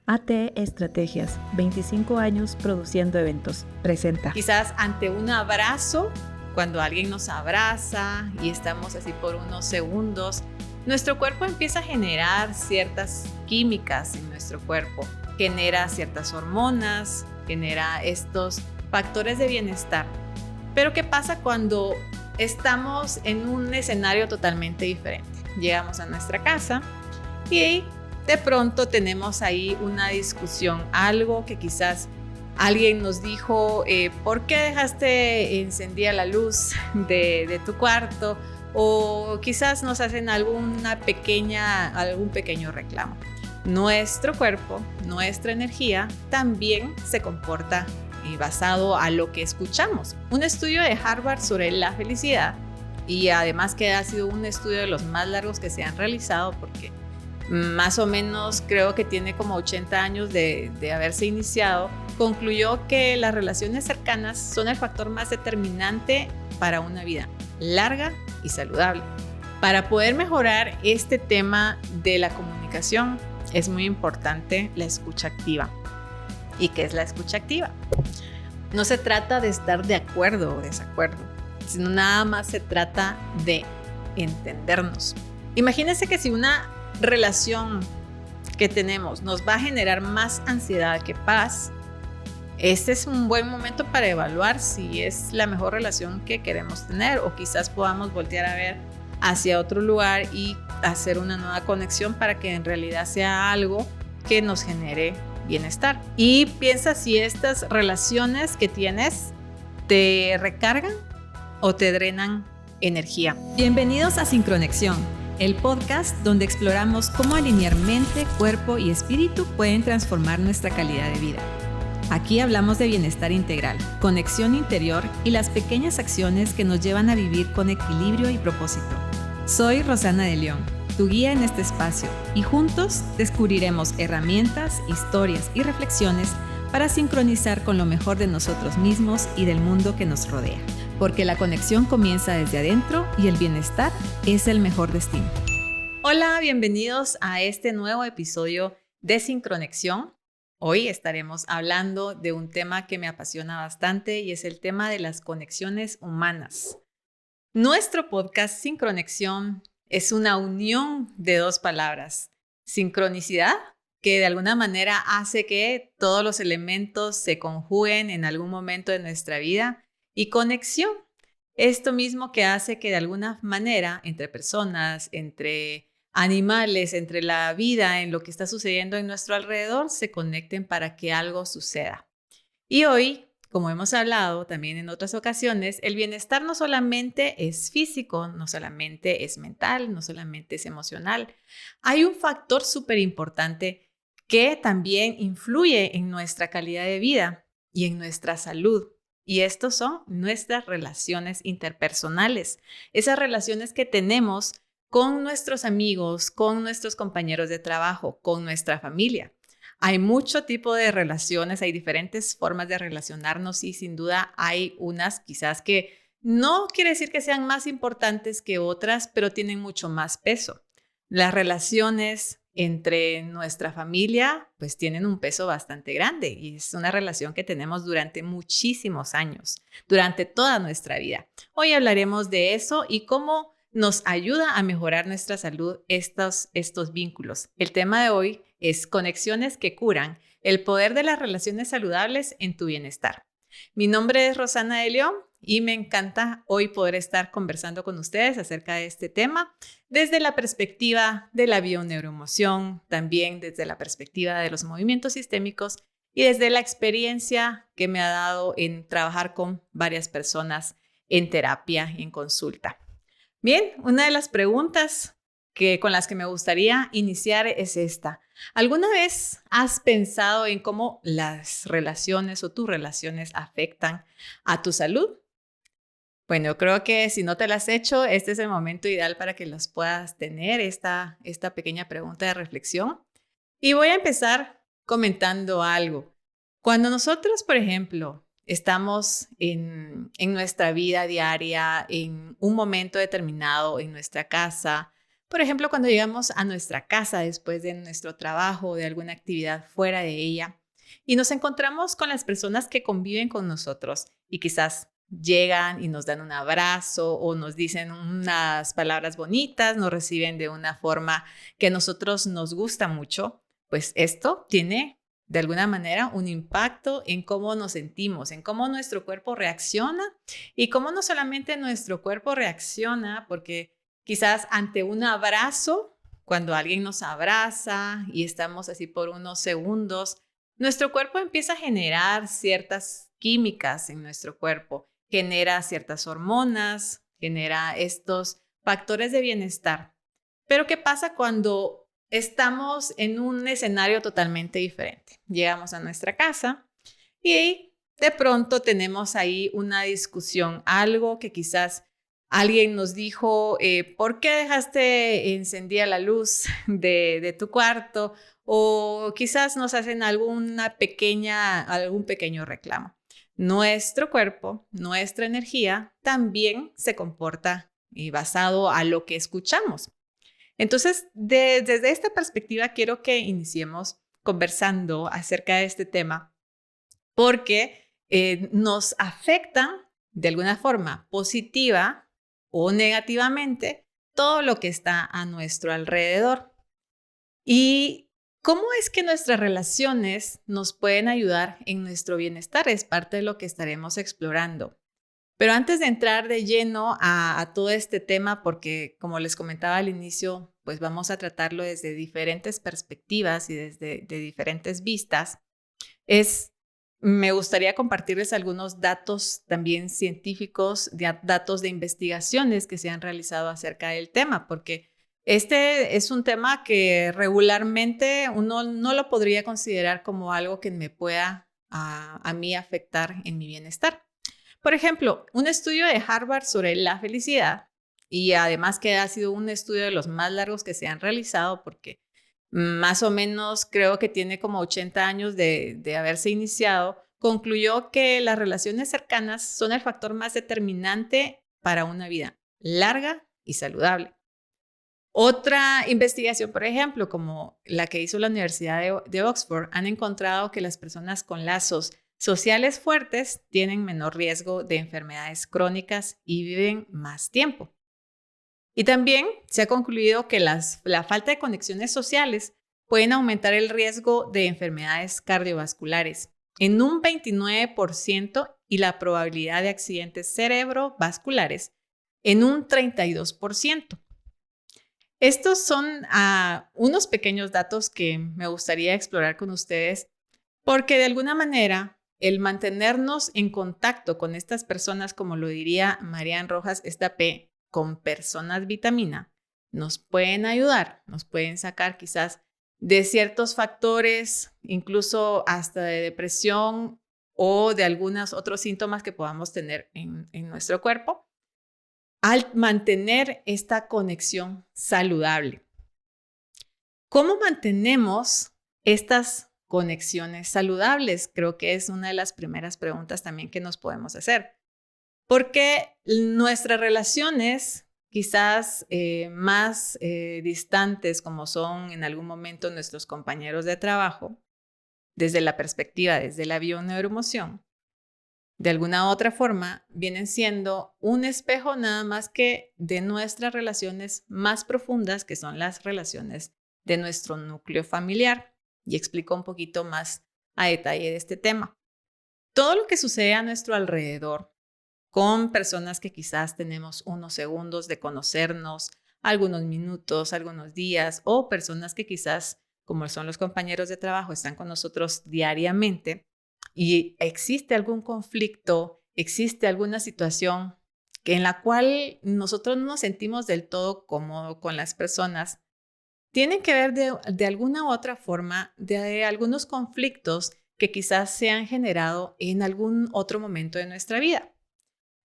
ATE Estrategias, 25 años produciendo eventos. Presenta. Quizás ante un abrazo, cuando alguien nos abraza y estamos así por unos segundos, nuestro cuerpo empieza a generar ciertas químicas en nuestro cuerpo. Genera ciertas hormonas, genera estos factores de bienestar. Pero ¿qué pasa cuando estamos en un escenario totalmente diferente? Llegamos a nuestra casa y de pronto tenemos ahí una discusión, algo que quizás alguien nos dijo, ¿por qué dejaste encendida la luz de tu cuarto? O quizás nos hacen algún pequeño reclamo. Nuestro cuerpo, nuestra energía también se comporta basado a lo que escuchamos. Un estudio de Harvard sobre la felicidad, y además que ha sido un estudio de los más largos que se han realizado, porque más o menos creo que tiene como 80 años de haberse iniciado, concluyó que las relaciones cercanas son el factor más determinante para una vida larga y saludable. Para poder mejorar este tema de la comunicación es muy importante la escucha activa. ¿Y qué es la escucha activa? No se trata de estar de acuerdo o desacuerdo, sino nada más se trata de entendernos. Imagínense que si una relación que tenemos nos va a generar más ansiedad que paz, este es un buen momento para evaluar si es la mejor relación que queremos tener, o quizás podamos voltear a ver hacia otro lugar y hacer una nueva conexión para que en realidad sea algo que nos genere bienestar. Y piensa si estas relaciones que tienes te recargan o te drenan energía. Bienvenidos a Sincronexión, el podcast donde exploramos cómo alinear mente, cuerpo y espíritu pueden transformar nuestra calidad de vida. Aquí hablamos de bienestar integral, conexión interior y las pequeñas acciones que nos llevan a vivir con equilibrio y propósito. Soy Rosana de León, tu guía en este espacio, y juntos descubriremos herramientas, historias y reflexiones para sincronizar con lo mejor de nosotros mismos y del mundo que nos rodea. Porque la conexión comienza desde adentro y el bienestar es el mejor destino. Hola, bienvenidos a este nuevo episodio de Sincronexión. Hoy estaremos hablando de un tema que me apasiona bastante y es el tema de las conexiones humanas. Nuestro podcast Sincronexión es una unión de dos palabras: sincronicidad, que de alguna manera hace que todos los elementos se conjuguen en algún momento de nuestra vida, y conexión, esto mismo que hace que de alguna manera entre personas, entre animales, entre la vida, en lo que está sucediendo en nuestro alrededor, se conecten para que algo suceda. Y hoy, como hemos hablado también en otras ocasiones, el bienestar no solamente es físico, no solamente es mental, no solamente es emocional. Hay un factor súper importante que también influye en nuestra calidad de vida y en nuestra salud. Y estos son nuestras relaciones interpersonales, esas relaciones que tenemos con nuestros amigos, con nuestros compañeros de trabajo, con nuestra familia. Hay mucho tipo de relaciones, hay diferentes formas de relacionarnos y sin duda hay unas quizás que no quiere decir que sean más importantes que otras, pero tienen mucho más peso. Las relaciones entre nuestra familia pues tienen un peso bastante grande y es una relación que tenemos durante muchísimos años, durante toda nuestra vida. Hoy hablaremos de eso y cómo nos ayuda a mejorar nuestra salud estos vínculos. El tema de hoy es conexiones que curan, el poder de las relaciones saludables en tu bienestar. Mi nombre es Rosana de León y me encanta hoy poder estar conversando con ustedes acerca de este tema desde la perspectiva de la bioneuroemoción, también desde la perspectiva de los movimientos sistémicos y desde la experiencia que me ha dado en trabajar con varias personas en terapia y en consulta. Bien, una de las preguntas con las que me gustaría iniciar es esta. ¿Alguna vez has pensado en cómo las relaciones o tus relaciones afectan a tu salud? Bueno, yo creo que si no te las has hecho, este es el momento ideal para que las puedas tener, esta pequeña pregunta de reflexión. Y voy a empezar comentando algo. Cuando nosotros, por ejemplo, estamos en nuestra vida diaria, en un momento determinado en nuestra casa, Por ejemplo, cuando llegamos a nuestra casa después de nuestro trabajo o de alguna actividad fuera de ella y nos encontramos con las personas que conviven con nosotros y quizás llegan y nos dan un abrazo o nos dicen unas palabras bonitas, nos reciben de una forma que a nosotros nos gusta mucho, pues esto tiene de alguna manera un impacto en cómo nos sentimos, en cómo nuestro cuerpo reacciona y cómo no solamente nuestro cuerpo reacciona, porque quizás ante un abrazo, cuando alguien nos abraza y estamos así por unos segundos, nuestro cuerpo empieza a generar ciertas químicas en nuestro cuerpo, genera ciertas hormonas, genera estos factores de bienestar. Pero ¿qué pasa cuando estamos en un escenario totalmente diferente? Llegamos a nuestra casa y de pronto tenemos ahí una discusión, algo que quizás alguien nos dijo, ¿por qué dejaste encendida la luz de tu cuarto? O quizás nos hacen algún pequeño reclamo. Nuestro cuerpo, nuestra energía también se comporta basado a lo que escuchamos. Entonces, desde esta perspectiva, quiero que iniciemos conversando acerca de este tema porque nos afecta de alguna forma positiva o negativamente todo lo que está a nuestro alrededor. ¿Y cómo es que nuestras relaciones nos pueden ayudar en nuestro bienestar? Es parte de lo que estaremos explorando. Pero antes de entrar de lleno a todo este tema, porque como les comentaba al inicio, pues vamos a tratarlo desde diferentes perspectivas y desde de diferentes vistas, me gustaría compartirles algunos datos también científicos, datos de investigaciones que se han realizado acerca del tema, porque este es un tema que regularmente uno no lo podría considerar como algo que me pueda a mí afectar en mi bienestar. Por ejemplo, un estudio de Harvard sobre la felicidad, y además que ha sido un estudio de los más largos que se han realizado, porque más o menos creo que tiene como 80 años de haberse iniciado, concluyó que las relaciones cercanas son el factor más determinante para una vida larga y saludable. Otra investigación, por ejemplo, como la que hizo la Universidad de Oxford, han encontrado que las personas con lazos sociales fuertes tienen menor riesgo de enfermedades crónicas y viven más tiempo. Y también se ha concluido que la falta de conexiones sociales pueden aumentar el riesgo de enfermedades cardiovasculares en un 29% y la probabilidad de accidentes cerebrovasculares en un 32%. Estos son unos pequeños datos que me gustaría explorar con ustedes, porque de alguna manera el mantenernos en contacto con estas personas, como lo diría Marian Rojas Estapé, con personas vitamina, nos pueden ayudar, nos pueden sacar quizás de ciertos factores, incluso hasta de depresión o de algunos otros síntomas que podamos tener en nuestro cuerpo, al mantener esta conexión saludable. ¿Cómo mantenemos estas conexiones saludables? Creo que es una de las primeras preguntas también que nos podemos hacer. Porque nuestras relaciones, quizás más distantes, como son en algún momento nuestros compañeros de trabajo, desde la perspectiva, desde la bioneuroemoción, de alguna otra forma, vienen siendo un espejo nada más que de nuestras relaciones más profundas, que son las relaciones de nuestro núcleo familiar. Y explico un poquito más a detalle de este tema. Todo lo que sucede a nuestro alrededor, con personas que quizás tenemos unos segundos de conocernos, algunos minutos, algunos días, o personas que quizás, como son los compañeros de trabajo, están con nosotros diariamente y existe algún conflicto, existe alguna situación en la cual nosotros no nos sentimos del todo cómodos con las personas, tienen que ver de alguna u otra forma de algunos conflictos que quizás se han generado en algún otro momento de nuestra vida.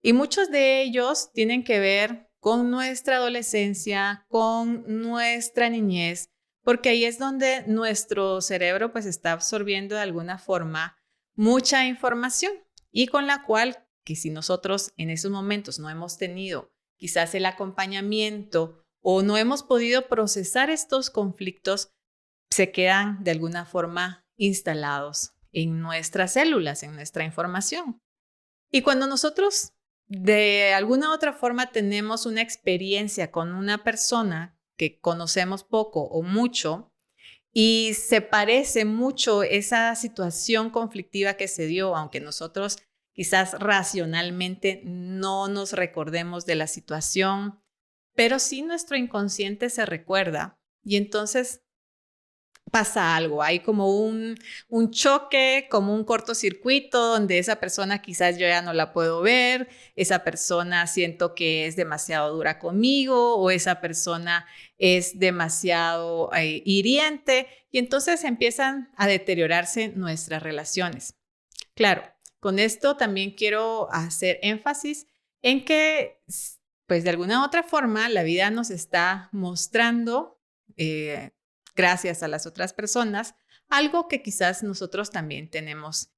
Y muchos de ellos tienen que ver con nuestra adolescencia, con nuestra niñez, porque ahí es donde nuestro cerebro pues está absorbiendo de alguna forma mucha información y con la cual, que si nosotros en esos momentos no hemos tenido quizás el acompañamiento o no hemos podido procesar estos conflictos, se quedan de alguna forma instalados en nuestras células, en nuestra información. Y cuando nosotros de alguna otra forma tenemos una experiencia con una persona que conocemos poco o mucho y se parece mucho esa situación conflictiva que se dio, aunque nosotros quizás racionalmente no nos recordemos de la situación, pero sí nuestro inconsciente se recuerda y entonces pasa algo, hay como un choque, como un cortocircuito donde esa persona quizás yo ya no la puedo ver, esa persona siento que es demasiado dura conmigo o esa persona es demasiado hiriente y entonces empiezan a deteriorarse nuestras relaciones. Claro, con esto también quiero hacer énfasis en que, pues de alguna u otra forma, la vida nos está mostrando gracias a las otras personas, algo que quizás nosotros también tenemos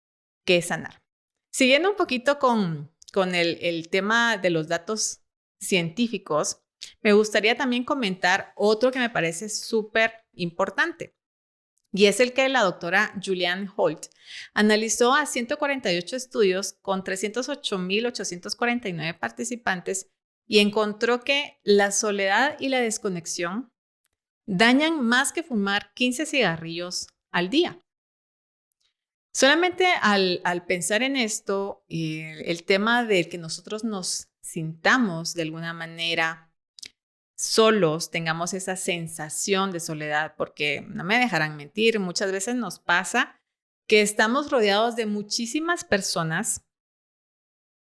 que sanar. Siguiendo un poquito con el tema de los datos científicos, me gustaría también comentar otro que me parece súper importante. Y es el que la doctora Julianne Holt analizó a 148 estudios con 308.849 participantes y encontró que la soledad y la desconexión dañan más que fumar 15 cigarrillos al día. Solamente al pensar en esto, el tema de que nosotros nos sintamos de alguna manera solos, tengamos esa sensación de soledad, porque no me dejarán mentir, muchas veces nos pasa que estamos rodeados de muchísimas personas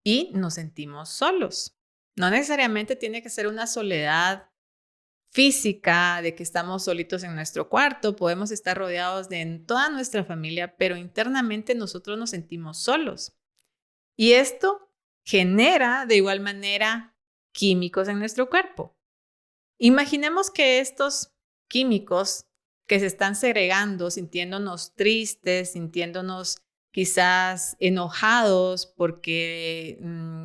y nos sentimos solos. No necesariamente tiene que ser una soledad física, de que estamos solitos en nuestro cuarto, podemos estar rodeados de toda nuestra familia, pero internamente nosotros nos sentimos solos. Y esto genera de igual manera químicos en nuestro cuerpo. Imaginemos que estos químicos que se están segregando, sintiéndonos tristes, sintiéndonos quizás enojados porque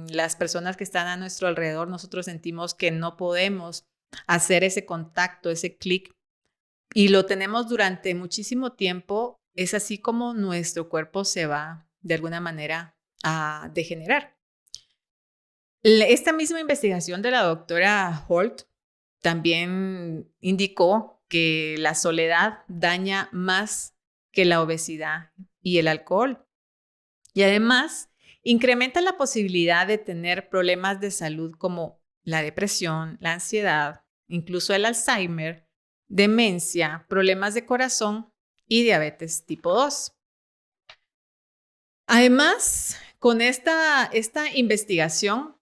las personas que están a nuestro alrededor, nosotros sentimos que no podemos hacer ese contacto, ese clic, y lo tenemos durante muchísimo tiempo, es así como nuestro cuerpo se va de alguna manera a degenerar. Esta misma investigación de la doctora Holt también indicó que la soledad daña más que la obesidad y el alcohol. Y además, incrementa la posibilidad de tener problemas de salud como la depresión, la ansiedad, incluso el Alzheimer, demencia, problemas de corazón y diabetes tipo 2. Además, con esta investigación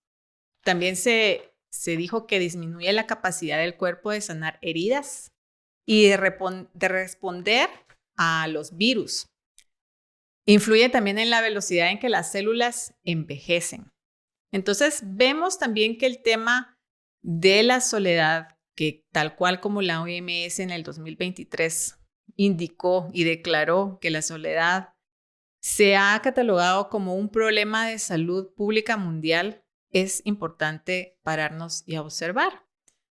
también se dijo que disminuye la capacidad del cuerpo de sanar heridas y de responder a los virus. Influye también en la velocidad en que las células envejecen. Entonces, vemos también que el tema de la soledad, que tal cual como la OMS en el 2023 indicó y declaró que la soledad se ha catalogado como un problema de salud pública mundial, es importante pararnos y observar.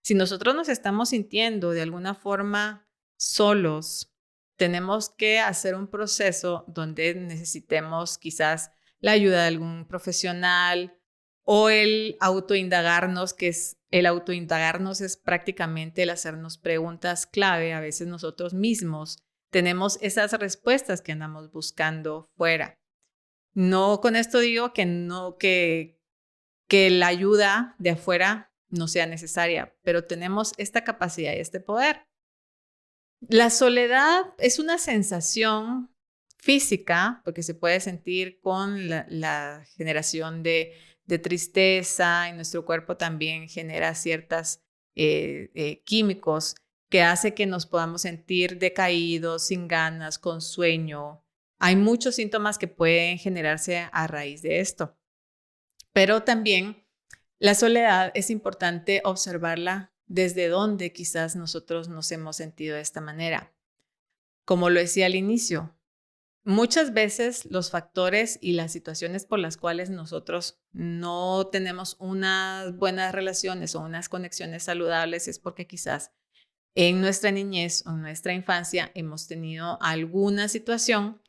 Si nosotros nos estamos sintiendo de alguna forma solos, tenemos que hacer un proceso donde necesitemos quizás la ayuda de algún profesional o el autoindagarnos, el autoindagarnos es prácticamente el hacernos preguntas clave. A veces nosotros mismos tenemos esas respuestas que andamos buscando fuera. No con esto digo que la ayuda de afuera no sea necesaria, pero tenemos esta capacidad y este poder. La soledad es una sensación física, porque se puede sentir con la generación de tristeza, y nuestro cuerpo también genera ciertos químicos que hace que nos podamos sentir decaídos, sin ganas, con sueño. Hay muchos síntomas que pueden generarse a raíz de esto. Pero también la soledad es importante observarla desde donde quizás nosotros nos hemos sentido de esta manera. Como lo decía al inicio, Muchas veces los factores y las situaciones por las cuales nosotros no tenemos unas buenas relaciones o unas conexiones saludables es porque quizás en nuestra niñez o en nuestra infancia hemos tenido alguna situación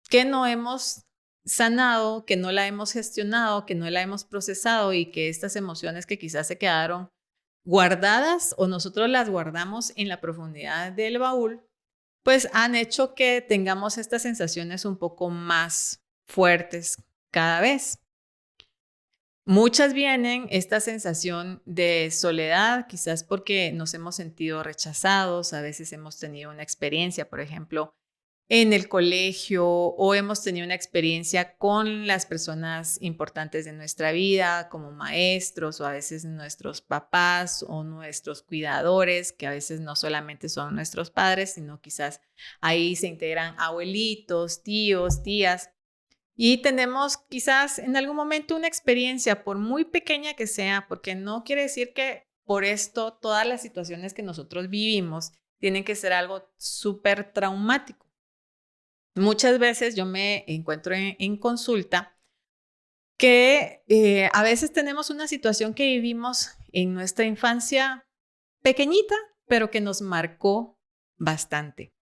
que no hemos sanado, que no la hemos gestionado, que no la hemos procesado y que estas emociones que quizás se quedaron guardadas o nosotros las guardamos en la profundidad del baúl, pues han hecho que tengamos estas sensaciones un poco más fuertes cada vez. Muchas vienen esta sensación de soledad, quizás porque nos hemos sentido rechazados, a veces hemos tenido una experiencia, por ejemplo, en el colegio o hemos tenido una experiencia con las personas importantes de nuestra vida, como maestros o a veces nuestros papás o nuestros cuidadores, que a veces no solamente son nuestros padres, sino quizás ahí se integran abuelitos, tíos, tías. Y tenemos quizás en algún momento una experiencia, por muy pequeña que sea, porque no quiere decir que por esto todas las situaciones que nosotros vivimos tienen que ser algo súper traumático. Muchas veces yo me encuentro en consulta que a veces tenemos una situación que vivimos en nuestra infancia pequeñita, pero que nos marcó bastante.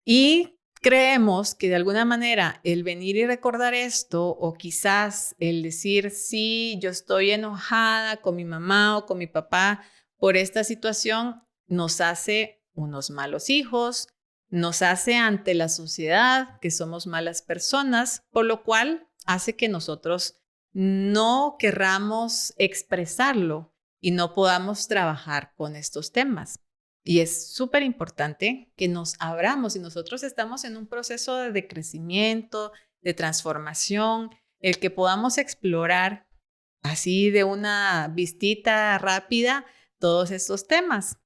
Y creemos que de alguna manera el venir y recordar esto, o quizás el decir, sí, yo estoy enojada con mi mamá o con mi papá por esta situación, nos hace unos malos hijos, nos hace ante la sociedad que somos malas personas, por lo cual hace que nosotros no querramos expresarlo y no podamos trabajar con estos temas. Y es súper importante que nos abramos y nosotros estamos en un proceso de crecimiento, de transformación, el que podamos explorar así de una vistita rápida todos estos temas.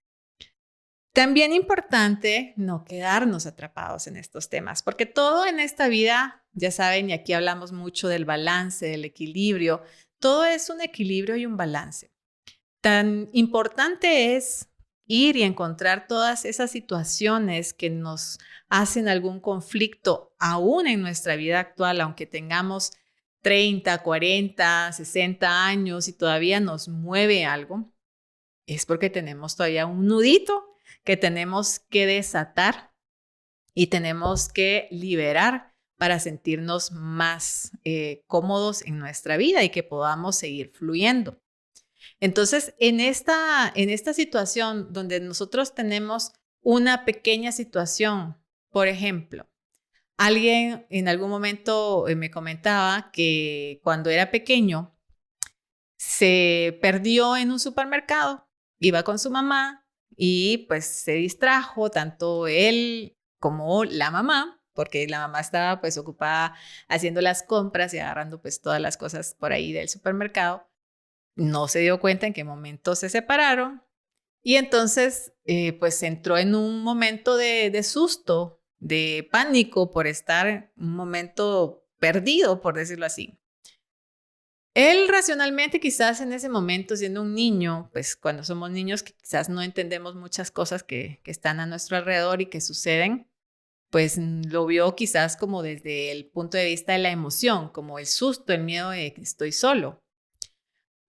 También importante no quedarnos atrapados en estos temas, porque todo en esta vida, ya saben, y aquí hablamos mucho del balance, del equilibrio, todo es un equilibrio y un balance. Tan importante es ir y encontrar todas esas situaciones que nos hacen algún conflicto aún en nuestra vida actual, aunque tengamos 30, 40, 60 años y todavía nos mueve algo, es porque tenemos todavía un nudito que tenemos que desatar y tenemos que liberar para sentirnos más cómodos en nuestra vida y que podamos seguir fluyendo. Entonces, en esta situación donde nosotros tenemos una pequeña situación, por ejemplo, alguien en algún momento me comentaba que cuando era pequeño se perdió en un supermercado, iba con su mamá y pues se distrajo tanto él como la mamá, porque la mamá estaba pues ocupada haciendo las compras y agarrando pues todas las cosas por ahí del supermercado. No se dio cuenta en qué momento se separaron y entonces pues entró en un momento de susto, de pánico por estar un momento perdido, por decirlo así. Él racionalmente quizás en ese momento, siendo un niño, pues cuando somos niños que quizás no entendemos muchas cosas que están a nuestro alrededor y que suceden, pues lo vio quizás como desde el punto de vista de la emoción, como el susto, el miedo de que estoy solo.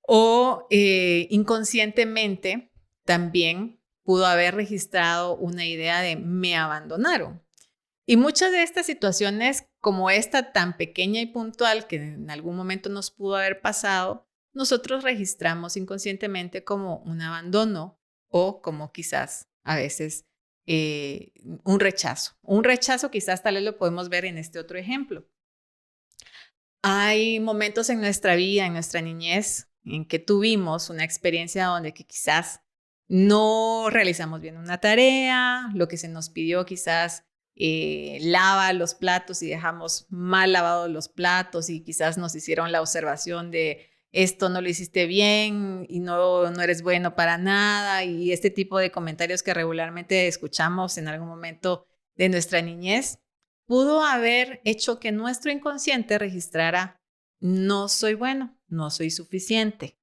O inconscientemente también pudo haber registrado una idea de me abandonaron. Y muchas de estas situaciones, como esta tan pequeña y puntual que en algún momento nos pudo haber pasado, nosotros registramos inconscientemente como un abandono o como quizás a veces un rechazo. Un rechazo quizás tal vez lo podemos ver en este otro ejemplo. Hay momentos en nuestra vida, en nuestra niñez, en que tuvimos una experiencia donde que quizás no realizamos bien una tarea, lo que se nos pidió quizás lava los platos y dejamos mal lavados los platos y quizás nos hicieron la observación de esto no lo hiciste bien y no eres bueno para nada y este tipo de comentarios que regularmente escuchamos en algún momento de nuestra niñez pudo haber hecho que nuestro inconsciente registrara no soy bueno, no soy suficiente.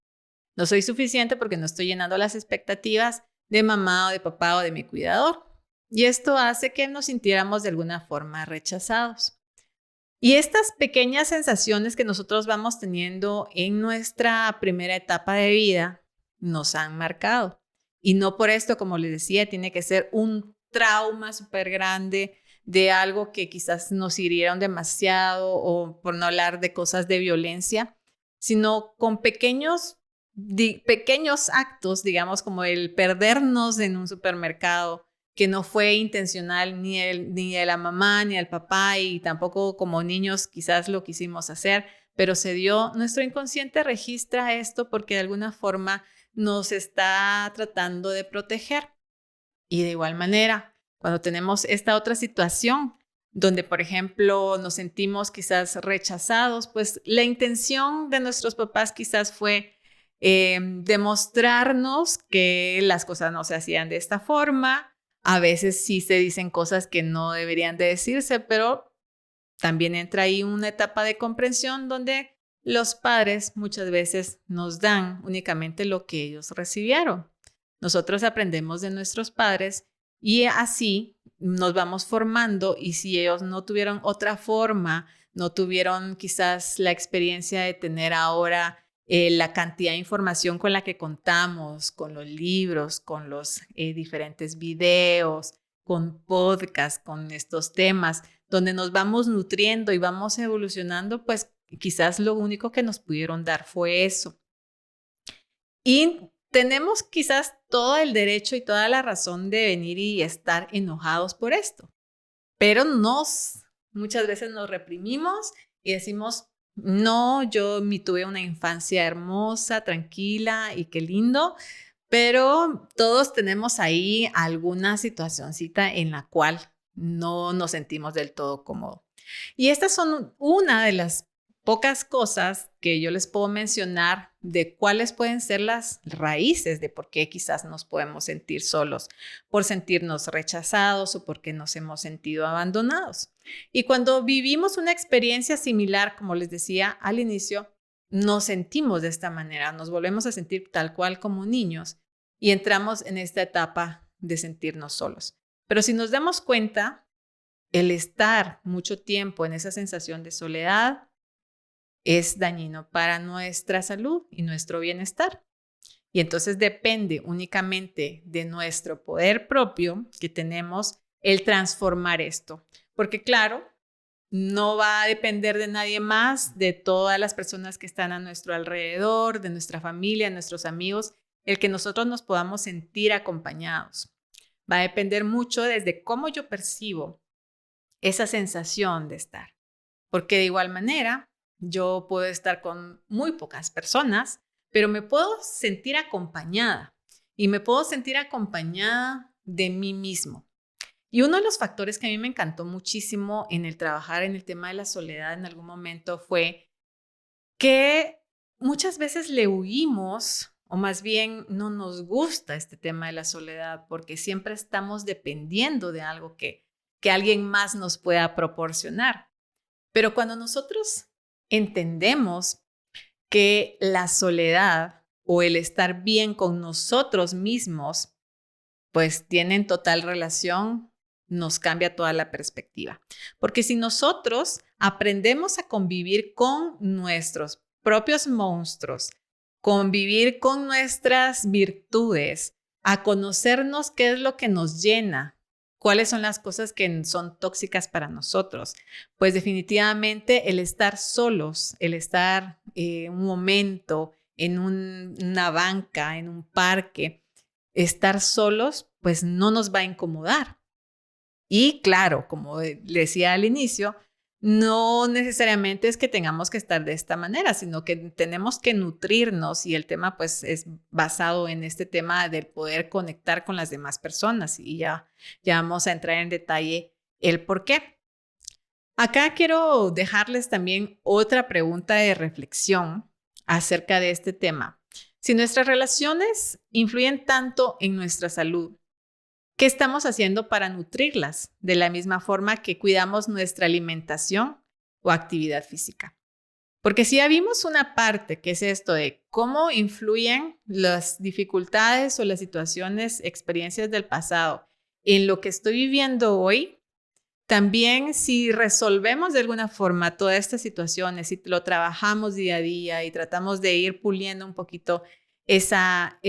No soy suficiente porque no estoy llenando las expectativas de mamá o de papá o de mi cuidador. y esto hace que nos sintiéramos de alguna forma rechazados. Y estas pequeñas sensaciones que nosotros vamos teniendo en nuestra primera etapa de vida nos han marcado. Y no por esto, como les decía, tiene que ser un trauma súper grande de algo que quizás nos hirieron demasiado, o por no hablar de cosas de violencia, sino con pequeños actos, digamos, como el perdernos en un supermercado, que no fue intencional ni de la mamá ni del papá, y tampoco como niños quizás lo quisimos hacer, pero se dio. Nuestro inconsciente registra esto porque de alguna forma nos está tratando de proteger. Y de igual manera, cuando tenemos esta otra situación donde, por ejemplo, nos sentimos quizás rechazados, pues la intención de nuestros papás quizás fue demostrarnos que las cosas no se hacían de esta forma. A veces sí se dicen cosas que no deberían de decirse, pero también entra ahí una etapa de comprensión donde los padres muchas veces nos dan únicamente lo que ellos recibieron. Nosotros aprendemos de nuestros padres y así nos vamos formando, y si ellos no tuvieron otra forma, no tuvieron quizás la experiencia de tener ahora la cantidad de información con la que contamos, con los libros, con los diferentes videos, con podcasts, con estos temas, donde nos vamos nutriendo y vamos evolucionando, pues quizás lo único que nos pudieron dar fue eso. Y tenemos quizás todo el derecho y toda la razón de venir y estar enojados por esto, pero muchas veces nos reprimimos y decimos: no, yo tuve una infancia hermosa, tranquila y qué lindo, pero todos tenemos ahí alguna situacioncita en la cual no nos sentimos del todo cómodos. Y estas son una de las pocas cosas que yo les puedo mencionar de cuáles pueden ser las raíces de por qué quizás nos podemos sentir solos, por sentirnos rechazados o porque nos hemos sentido abandonados. Y cuando vivimos una experiencia similar, como les decía al inicio, nos sentimos de esta manera, nos volvemos a sentir tal cual como niños y entramos en esta etapa de sentirnos solos. Pero si nos damos cuenta, el estar mucho tiempo en esa sensación de soledad es dañino para nuestra salud y nuestro bienestar. Y entonces depende únicamente de nuestro poder propio que tenemos el transformar esto. Porque claro, no va a depender de nadie más, de todas las personas que están a nuestro alrededor, de nuestra familia, de nuestros amigos, el que nosotros nos podamos sentir acompañados. Va a depender mucho desde cómo yo percibo esa sensación de estar. Porque de igual manera, yo puedo estar con muy pocas personas, pero me puedo sentir acompañada, y me puedo sentir acompañada de mí mismo. Y uno de los factores que a mí me encantó muchísimo en el trabajar en el tema de la soledad en algún momento fue que muchas veces le huimos, o más bien no nos gusta este tema de la soledad, porque siempre estamos dependiendo de algo que alguien más nos pueda proporcionar. Pero cuando nosotros entendemos que la soledad o el estar bien con nosotros mismos, pues tienen total relación, nos cambia toda la perspectiva. Porque si nosotros aprendemos a convivir con nuestros propios monstruos, convivir con nuestras virtudes, a conocernos qué es lo que nos llena, cuáles son las cosas que son tóxicas para nosotros, pues definitivamente el estar solos, el estar un momento en una banca, en un parque, estar solos, pues no nos va a incomodar. Y claro, como le decía al inicio, no necesariamente es que tengamos que estar de esta manera, sino que tenemos que nutrirnos, y el tema pues es basado en este tema del poder conectar con las demás personas, y ya vamos a entrar en detalle el por qué. Acá quiero dejarles también otra pregunta de reflexión acerca de este tema. Si nuestras relaciones influyen tanto en nuestra salud, ¿qué estamos haciendo para nutrirlas de la misma forma que cuidamos nuestra alimentación o actividad física? Porque si ya vimos una parte que es esto de cómo influyen las dificultades o las situaciones, experiencias del pasado en lo que estoy viviendo hoy, también si resolvemos de alguna forma todas estas situaciones, si lo trabajamos día a día y tratamos de ir puliendo un poquito esa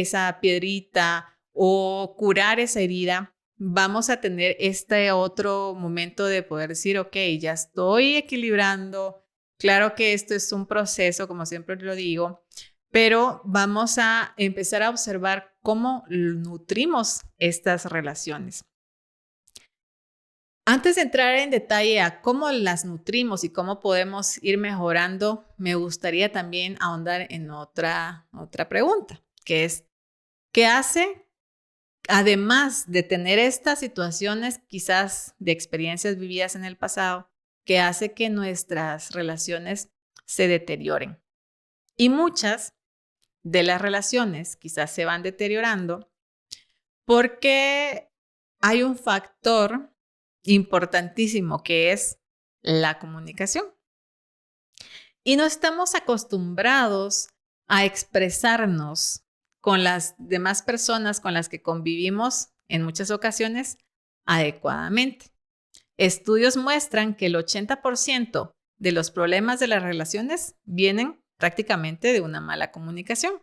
piedrita o curar esa herida, vamos a tener este otro momento de poder decir, ok, ya estoy equilibrando. Claro que esto es un proceso, como siempre lo digo, pero vamos a empezar a observar cómo nutrimos estas relaciones. Antes de entrar en detalle a cómo las nutrimos y cómo podemos ir mejorando, me gustaría también ahondar en otra pregunta, que es, ¿qué hace, además de tener estas situaciones quizás de experiencias vividas en el pasado, que hace que nuestras relaciones se deterioren? Y muchas de las relaciones quizás se van deteriorando porque hay un factor importantísimo que es la comunicación. Y no estamos acostumbrados a expresarnos con las demás personas con las que convivimos en muchas ocasiones adecuadamente. Estudios muestran que el 80% de los problemas de las relaciones vienen prácticamente de una mala comunicación.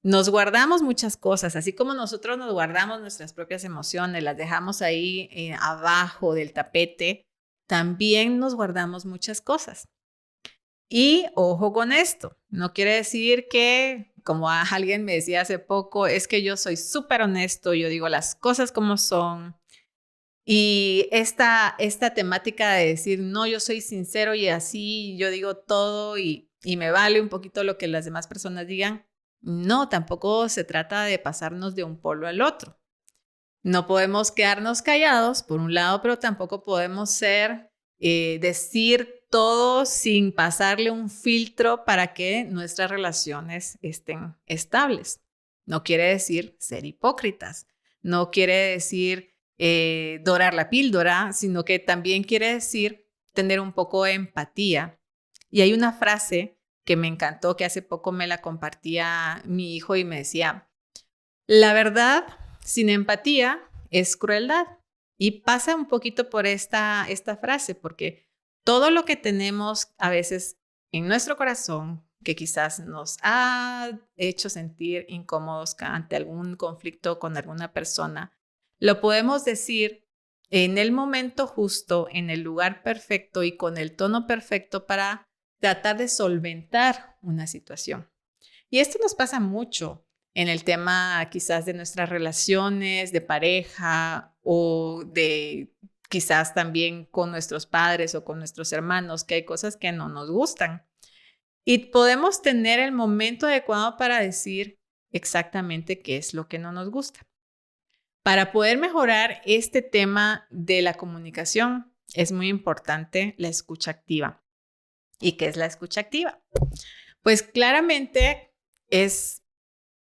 Nos guardamos muchas cosas, así como nosotros nos guardamos nuestras propias emociones, las dejamos ahí abajo del tapete, también nos guardamos muchas cosas. Y ojo con esto, no quiere decir que, como alguien me decía hace poco, es que yo soy súper honesto, yo digo las cosas como son. Y esta temática de decir, no, yo soy sincero y así yo digo todo y me vale un poquito lo que las demás personas digan. No, tampoco se trata de pasarnos de un polo al otro. No podemos quedarnos callados, por un lado, pero tampoco podemos decir todo sin pasarle un filtro para que nuestras relaciones estén estables. No quiere decir ser hipócritas, no quiere decir dorar la píldora, sino que también quiere decir tener un poco de empatía. Y hay una frase que me encantó, que hace poco me la compartía mi hijo y me decía, la verdad sin empatía es crueldad. Y pasa un poquito por esta frase, porque todo lo que tenemos a veces en nuestro corazón, que quizás nos ha hecho sentir incómodos ante algún conflicto con alguna persona, lo podemos decir en el momento justo, en el lugar perfecto y con el tono perfecto para tratar de solventar una situación. Y esto nos pasa mucho en el tema quizás de nuestras relaciones de pareja o de quizás también con nuestros padres o con nuestros hermanos, que hay cosas que no nos gustan. Y podemos tener el momento adecuado para decir exactamente qué es lo que no nos gusta. Para poder mejorar este tema de la comunicación, es muy importante la escucha activa. ¿Y qué es la escucha activa? Pues claramente es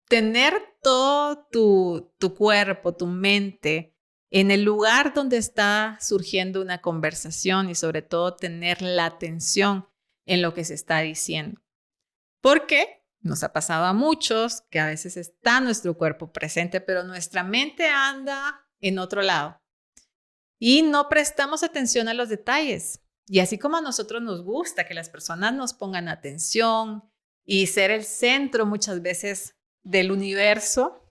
tener todo tu cuerpo, tu mente en el lugar donde está surgiendo una conversación y sobre todo tener la atención en lo que se está diciendo. Porque nos ha pasado a muchos que a veces está nuestro cuerpo presente, pero nuestra mente anda en otro lado y no prestamos atención a los detalles. Y así como a nosotros nos gusta que las personas nos pongan atención y ser el centro muchas veces del universo,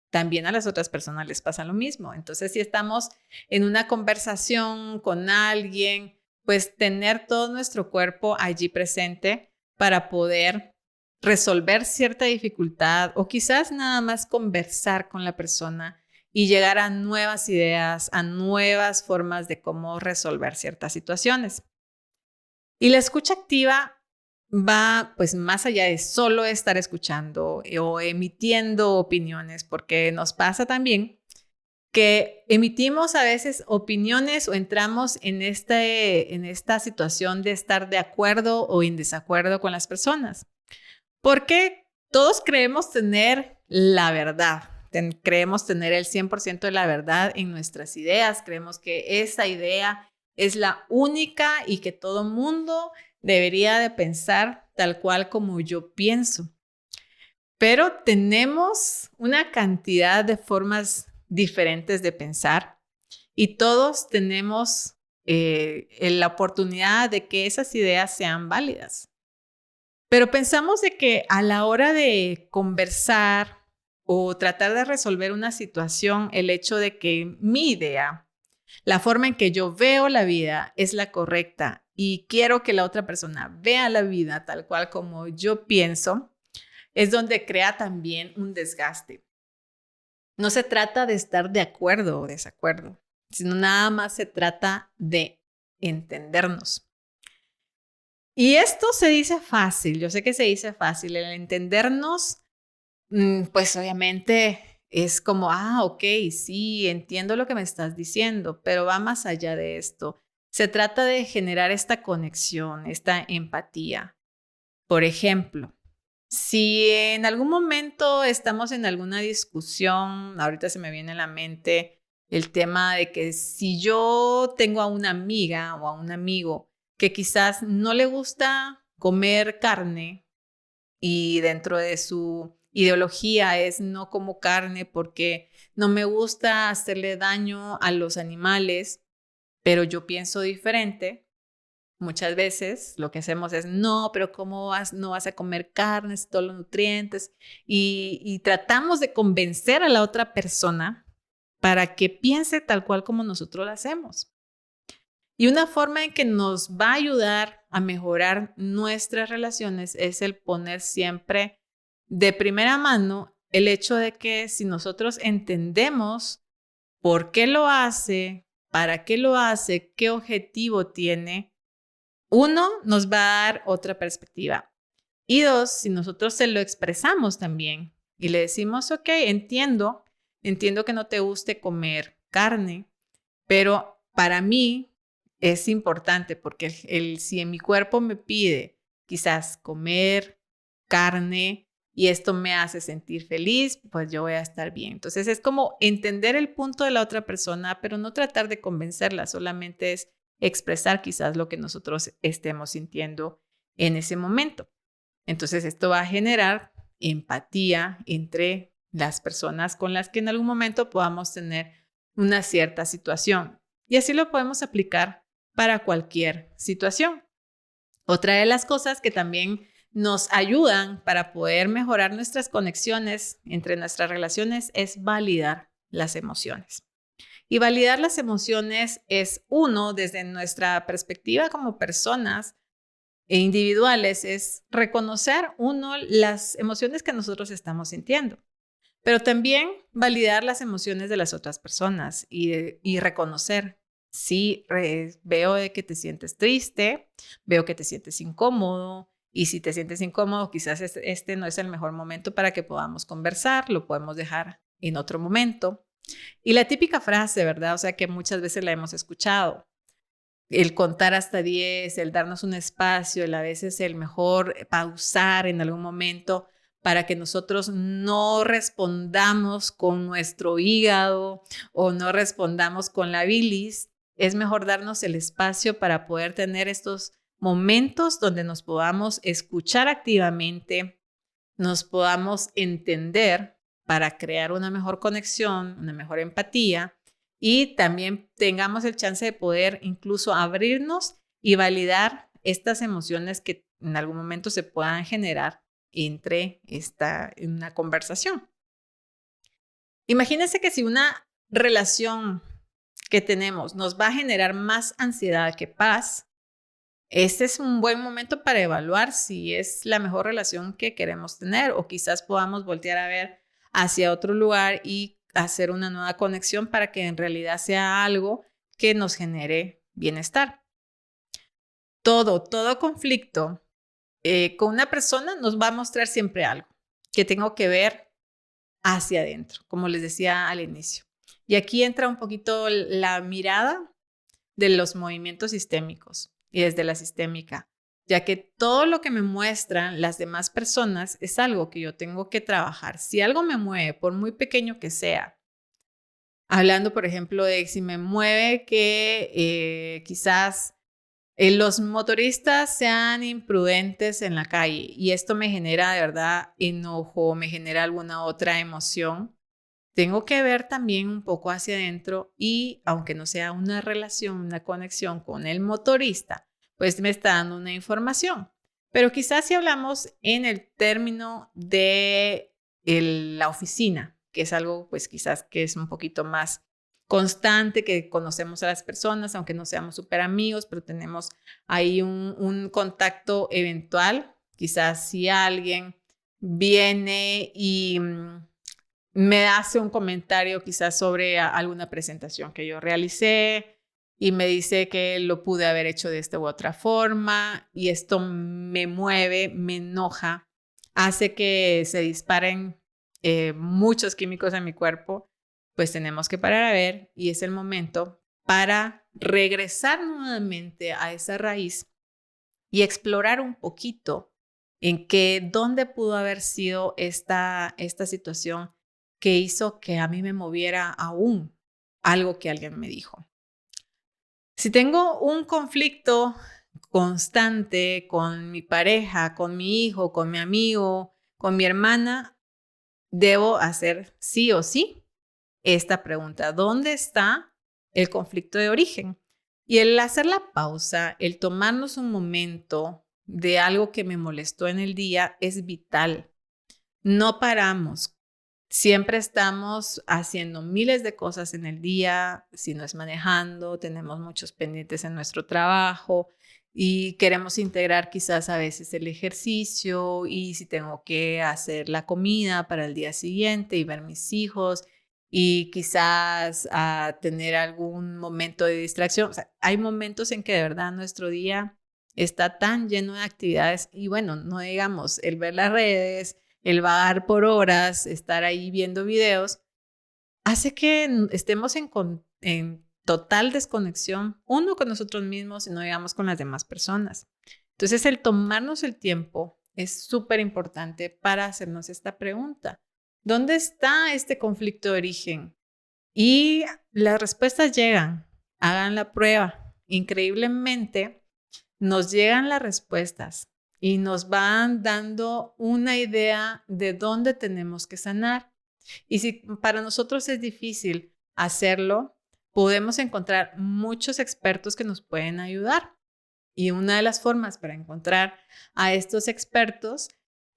también a las otras personas les pasa lo mismo. Entonces, si estamos en una conversación con alguien, pues tener todo nuestro cuerpo allí presente para poder resolver cierta dificultad o quizás nada más conversar con la persona y llegar a nuevas ideas, a nuevas formas de cómo resolver ciertas situaciones. Y la escucha activa va pues más allá de solo estar escuchando o emitiendo opiniones, porque nos pasa también que emitimos a veces opiniones o entramos en esta situación de estar de acuerdo o en desacuerdo con las personas, porque todos creemos tener la verdad. Creemos tener el 100% de la verdad en nuestras ideas, creemos que esa idea es la única y que todo mundo debería de pensar tal cual como yo pienso. Pero tenemos una cantidad de formas diferentes de pensar y todos tenemos la oportunidad de que esas ideas sean válidas. Pero pensamos de que a la hora de conversar o tratar de resolver una situación, el hecho de que mi idea, la forma en que yo veo la vida es la correcta y quiero que la otra persona vea la vida tal cual como yo pienso, es donde crea también un desgaste. No se trata de estar de acuerdo o desacuerdo, sino nada más se trata de entendernos. Y esto se dice fácil, yo sé que se dice fácil, el entendernos, pues obviamente es como, ok, sí, entiendo lo que me estás diciendo, pero va más allá de esto. Se trata de generar esta conexión, esta empatía. Por ejemplo, si en algún momento estamos en alguna discusión, ahorita se me viene a la mente el tema de que si yo tengo a una amiga o a un amigo que quizás no le gusta comer carne y dentro de su ideología es no como carne porque no me gusta hacerle daño a los animales, pero yo pienso diferente. Muchas veces lo que hacemos es, no, pero ¿cómo no vas a comer carnes, todos los nutrientes? Y tratamos de convencer a la otra persona para que piense tal cual como nosotros lo hacemos. Y una forma en que nos va a ayudar a mejorar nuestras relaciones es el poner siempre de primera mano el hecho de que si nosotros entendemos por qué lo hace, para qué lo hace, qué objetivo tiene, uno, nos va a dar otra perspectiva. Y dos, si nosotros se lo expresamos también y le decimos, ok, entiendo que no te guste comer carne, pero para mí es importante porque si en mi cuerpo me pide quizás comer carne y esto me hace sentir feliz, pues yo voy a estar bien. Entonces es como entender el punto de la otra persona, pero no tratar de convencerla, solamente es expresar quizás lo que nosotros estemos sintiendo en ese momento. Entonces esto va a generar empatía entre las personas con las que en algún momento podamos tener una cierta situación. Y así lo podemos aplicar para cualquier situación. Otra de las cosas que también nos ayudan para poder mejorar nuestras conexiones entre nuestras relaciones es validar las emociones. Y validar las emociones es desde nuestra perspectiva como personas e individuales, es reconocer las emociones que nosotros estamos sintiendo, pero también validar las emociones de las otras personas y reconocer, sí, veo de que te sientes triste, veo que te sientes incómodo, y si te sientes incómodo, quizás este no es el mejor momento para que podamos conversar, lo podemos dejar en otro momento. Y la típica frase, ¿verdad? O sea, que muchas veces la hemos escuchado. El contar hasta 10, el darnos un espacio, a veces el mejor pausar en algún momento para que nosotros no respondamos con nuestro hígado o no respondamos con la bilis. Es mejor darnos el espacio para poder tener estos momentos donde nos podamos escuchar activamente, nos podamos entender para crear una mejor conexión, una mejor empatía y también tengamos el chance de poder incluso abrirnos y validar estas emociones que en algún momento se puedan generar entre una conversación. Imagínense que si una relación que tenemos nos va a generar más ansiedad que paz, este es un buen momento para evaluar si es la mejor relación que queremos tener o quizás podamos voltear a ver hacia otro lugar y hacer una nueva conexión para que en realidad sea algo que nos genere bienestar. Todo conflicto con una persona nos va a mostrar siempre algo que tengo que ver hacia adentro, como les decía al inicio. Y aquí entra un poquito la mirada de los movimientos sistémicos y desde la sistémica, ya que todo lo que me muestran las demás personas es algo que yo tengo que trabajar. Si algo me mueve, por muy pequeño que sea, hablando, por ejemplo, de si me mueve que quizás los motoristas sean imprudentes en la calle y esto me genera de verdad enojo, me genera alguna otra emoción, tengo que ver también un poco hacia adentro y aunque no sea una relación, una conexión con el motorista, pues me está dando una información. Pero quizás si hablamos en el término de la oficina, que es algo pues quizás que es un poquito más constante, que conocemos a las personas, aunque no seamos súper amigos, pero tenemos ahí un contacto eventual. Quizás si alguien viene y me hace un comentario quizás sobre alguna presentación que yo realicé y me dice que lo pude haber hecho de esta u otra forma y esto me mueve, me enoja, hace que se disparen muchos químicos en mi cuerpo, pues tenemos que parar a ver y es el momento para regresar nuevamente a esa raíz y explorar un poquito dónde pudo haber sido esta situación que hizo que a mí me moviera aún algo que alguien me dijo. Si tengo un conflicto constante con mi pareja, con mi hijo, con mi amigo, con mi hermana, debo hacer sí o sí esta pregunta. ¿Dónde está el conflicto de origen? Y el hacer la pausa, el tomarnos un momento de algo que me molestó en el día es vital. No paramos. Siempre estamos haciendo miles de cosas en el día, si no es manejando, tenemos muchos pendientes en nuestro trabajo y queremos integrar quizás a veces el ejercicio y si tengo que hacer la comida para el día siguiente y ver mis hijos y quizás tener algún momento de distracción. O sea, hay momentos en que de verdad nuestro día está tan lleno de actividades y bueno, no digamos el ver las redes, el vagar por horas, estar ahí viendo videos, hace que estemos en total desconexión, uno con nosotros mismos y no digamos con las demás personas. Entonces, el tomarnos el tiempo es súper importante para hacernos esta pregunta. ¿Dónde está este conflicto de origen? Y las respuestas llegan, hagan la prueba. Increíblemente, nos llegan las respuestas y nos van dando una idea de dónde tenemos que sanar. Y si para nosotros es difícil hacerlo, podemos encontrar muchos expertos que nos pueden ayudar. Y una de las formas para encontrar a estos expertos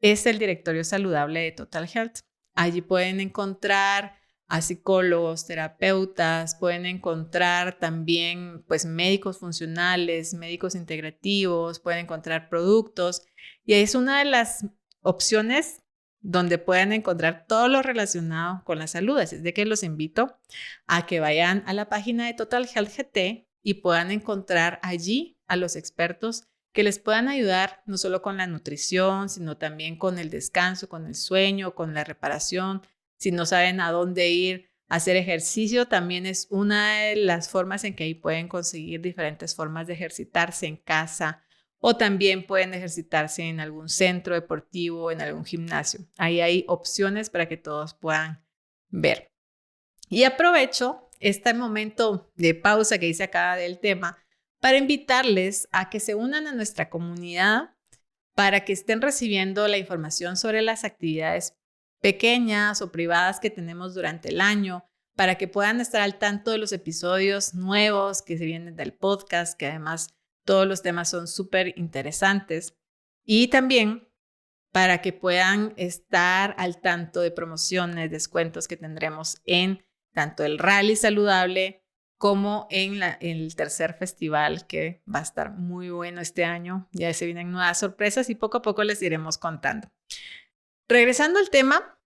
es el directorio saludable de Total Health. Allí pueden encontrar a psicólogos, terapeutas, pueden encontrar también pues médicos funcionales, médicos integrativos, pueden encontrar productos y es una de las opciones donde pueden encontrar todo lo relacionado con la salud. Así es de que los invito a que vayan a la página de Total Health GT y puedan encontrar allí a los expertos que les puedan ayudar no solo con la nutrición, sino también con el descanso, con el sueño, con la reparación. Si no saben a dónde ir a hacer ejercicio, también es una de las formas en que ahí pueden conseguir diferentes formas de ejercitarse en casa o también pueden ejercitarse en algún centro deportivo, en algún gimnasio. Ahí hay opciones para que todos puedan ver. Y aprovecho este momento de pausa que hice acá del tema para invitarles a que se unan a nuestra comunidad para que estén recibiendo la información sobre las actividades pequeñas o privadas que tenemos durante el año, para que puedan estar al tanto de los episodios nuevos que se vienen del podcast, que además todos los temas son súper interesantes, y también para que puedan estar al tanto de promociones, descuentos que tendremos en tanto el Rally Saludable como en el tercer festival, que va a estar muy bueno este año. Ya se vienen nuevas sorpresas y poco a poco les iremos contando. Regresando al tema,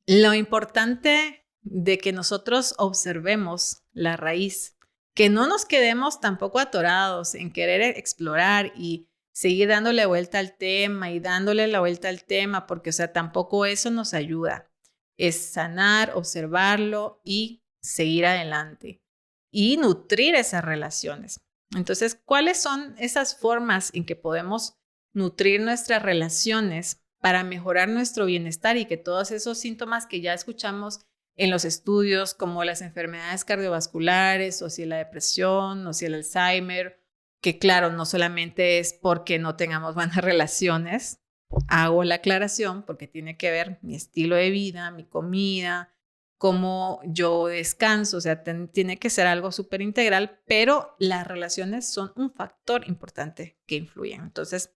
lo importante de que nosotros observemos la raíz, que no nos quedemos tampoco atorados en querer explorar y seguir dándole vuelta al tema y dándole la vuelta al tema, porque, o sea, tampoco eso nos ayuda. Es sanar, observarlo y seguir adelante y nutrir esas relaciones. Entonces, ¿cuáles son esas formas en que podemos nutrir nuestras relaciones para mejorar nuestro bienestar y que todos esos síntomas que ya escuchamos en los estudios, como las enfermedades cardiovasculares, o si la depresión, o si el Alzheimer, que claro, no solamente es porque no tengamos buenas relaciones, hago la aclaración porque tiene que ver mi estilo de vida, mi comida, cómo yo descanso, o sea, tiene que ser algo súper integral, pero las relaciones son un factor importante que influyen. Entonces,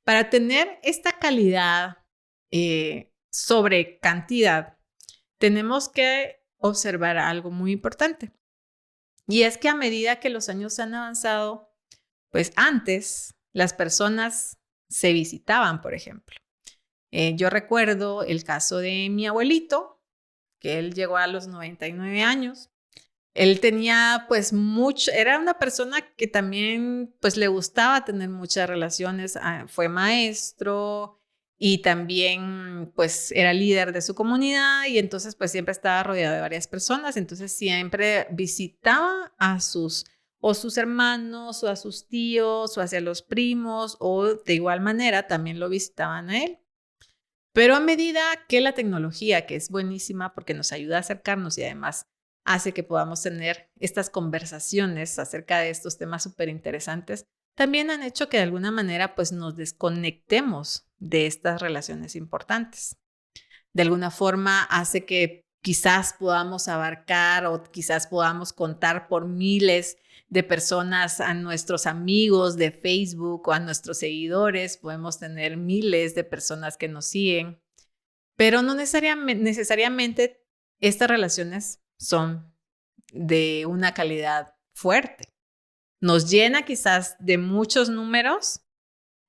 para tener esta calidad sobre cantidad, tenemos que observar algo muy importante. Y es que a medida que los años han avanzado, pues antes las personas se visitaban, por ejemplo. Yo recuerdo el caso de mi abuelito, que él llegó a los 99 años. Él tenía pues era una persona que también pues le gustaba tener muchas relaciones, fue maestro y también pues era líder de su comunidad y entonces pues siempre estaba rodeado de varias personas, entonces siempre visitaba a sus hermanos o a sus tíos o hacia los primos o de igual manera también lo visitaban a él. Pero a medida que la tecnología, que es buenísima porque nos ayuda a acercarnos y además hace que podamos tener estas conversaciones acerca de estos temas súper interesantes, también han hecho que de alguna manera pues nos desconectemos de estas relaciones importantes. De alguna forma hace que quizás podamos abarcar o quizás podamos contar por miles de personas a nuestros amigos de Facebook o a nuestros seguidores. Podemos tener miles de personas que nos siguen, pero no necesariamente estas relaciones son de una calidad fuerte. Nos llena quizás de muchos números,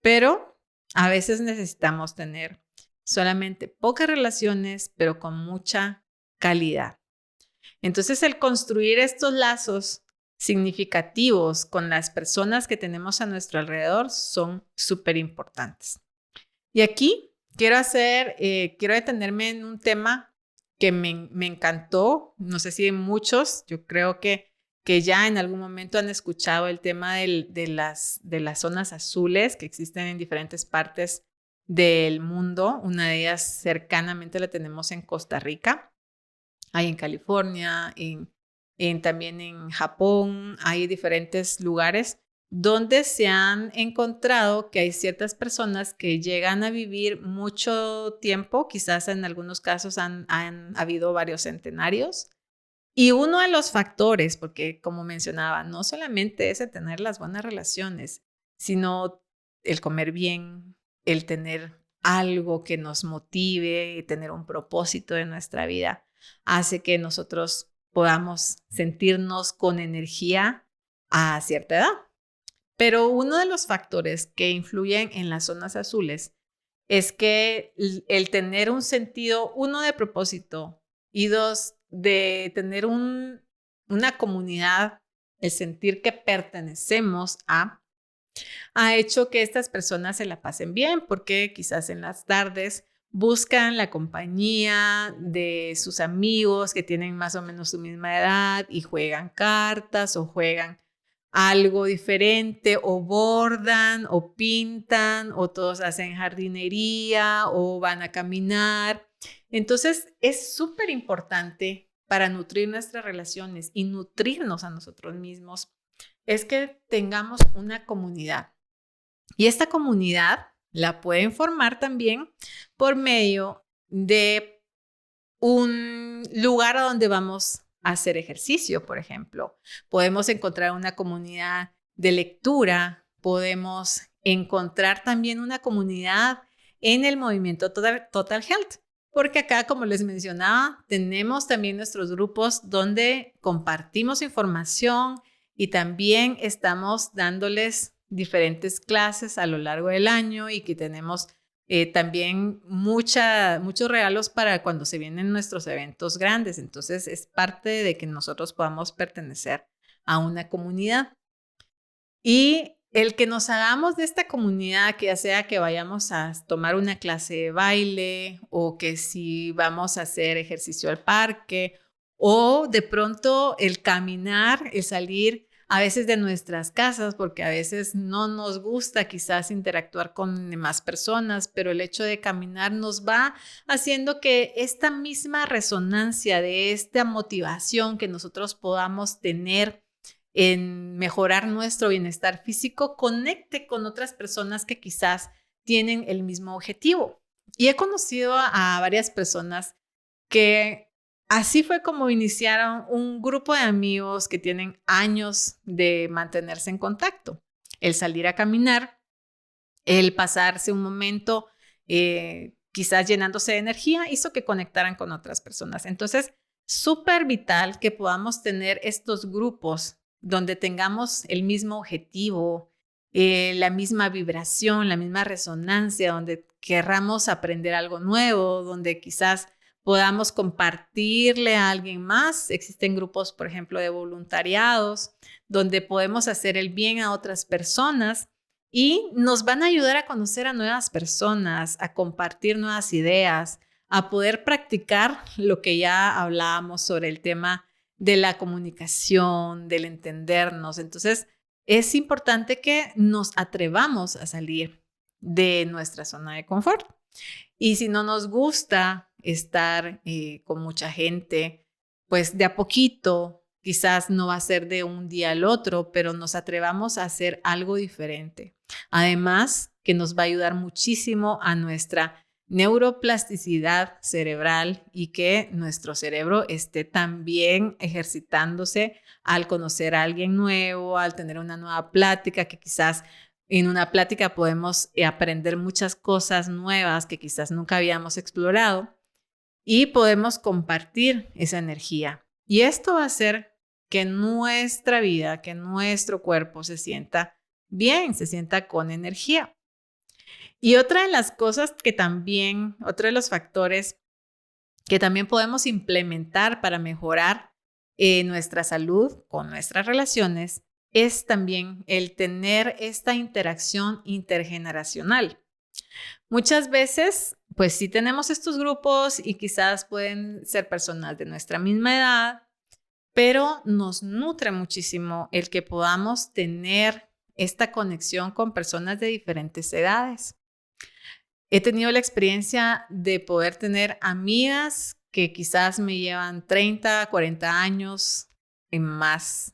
pero a veces necesitamos tener solamente pocas relaciones, pero con mucha calidad. Entonces, el construir estos lazos significativos con las personas que tenemos a nuestro alrededor son súper importantes. Y aquí quiero detenerme en un tema que me encantó. No sé si muchos, yo creo que ya en algún momento han escuchado el tema de las zonas azules que existen en diferentes partes del mundo. Una de ellas cercanamente la tenemos en Costa Rica, hay en California, también en Japón, hay diferentes lugares donde se han encontrado que hay ciertas personas que llegan a vivir mucho tiempo, quizás en algunos casos han habido varios centenarios. Y uno de los factores, porque como mencionaba, no solamente es el tener las buenas relaciones, sino el comer bien, el tener algo que nos motive y tener un propósito en nuestra vida, hace que nosotros podamos sentirnos con energía a cierta edad. Pero uno de los factores que influyen en las zonas azules es que el tener un sentido, uno, de propósito y dos, de tener una comunidad, el sentir que pertenecemos ha hecho que estas personas se la pasen bien, porque quizás en las tardes buscan la compañía de sus amigos que tienen más o menos su misma edad y juegan cartas o juegan algo diferente o bordan o pintan o todos hacen jardinería o van a caminar. Entonces es súper importante para nutrir nuestras relaciones y nutrirnos a nosotros mismos es que tengamos una comunidad. Y esta comunidad la pueden formar también por medio de un lugar a donde vamos a hacer ejercicio, por ejemplo. Podemos encontrar una comunidad de lectura, podemos encontrar también una comunidad en el movimiento Total Health, porque acá, como les mencionaba, tenemos también nuestros grupos donde compartimos información y también estamos dándoles diferentes clases a lo largo del año y que tenemos también muchos regalos para cuando se vienen nuestros eventos grandes. Entonces es parte de que nosotros podamos pertenecer a una comunidad. Y el que nos hagamos de esta comunidad, que ya sea que vayamos a tomar una clase de baile o que si vamos a hacer ejercicio al parque o de pronto el caminar, el salir a veces de nuestras casas, porque a veces no nos gusta quizás interactuar con demás personas, pero el hecho de caminar nos va haciendo que esta misma resonancia de esta motivación que nosotros podamos tener en mejorar nuestro bienestar físico conecte con otras personas que quizás tienen el mismo objetivo. Y he conocido a varias personas que así fue como iniciaron un grupo de amigos que tienen años de mantenerse en contacto. El salir a caminar, el pasarse un momento quizás llenándose de energía, hizo que conectaran con otras personas. Entonces, súper vital que podamos tener estos grupos donde tengamos el mismo objetivo, la misma vibración, la misma resonancia, donde querramos aprender algo nuevo, donde quizás podamos compartirle a alguien más. Existen grupos, por ejemplo, de voluntariados, donde podemos hacer el bien a otras personas y nos van a ayudar a conocer a nuevas personas, a compartir nuevas ideas, a poder practicar lo que ya hablábamos sobre el tema de la comunicación, del entendernos. Entonces, es importante que nos atrevamos a salir de nuestra zona de confort. Y si no nos gusta estar con mucha gente, pues de a poquito, quizás no va a ser de un día al otro, pero nos atrevamos a hacer algo diferente. Además, que nos va a ayudar muchísimo a nuestra neuroplasticidad cerebral y que nuestro cerebro esté también ejercitándose al conocer a alguien nuevo, al tener una nueva plática, que quizás en una plática podemos aprender muchas cosas nuevas que quizás nunca habíamos explorado y podemos compartir esa energía. Y esto va a hacer que nuestra vida, que nuestro cuerpo se sienta bien, se sienta con energía. Y otra de las cosas que también, otro de los factores que también podemos implementar para mejorar nuestra salud con nuestras relaciones es también el tener esta interacción intergeneracional. Muchas veces, pues sí tenemos estos grupos y quizás pueden ser personas de nuestra misma edad, pero nos nutre muchísimo el que podamos tener esta conexión con personas de diferentes edades. He tenido la experiencia de poder tener amigas que quizás me llevan 30, 40 años y más,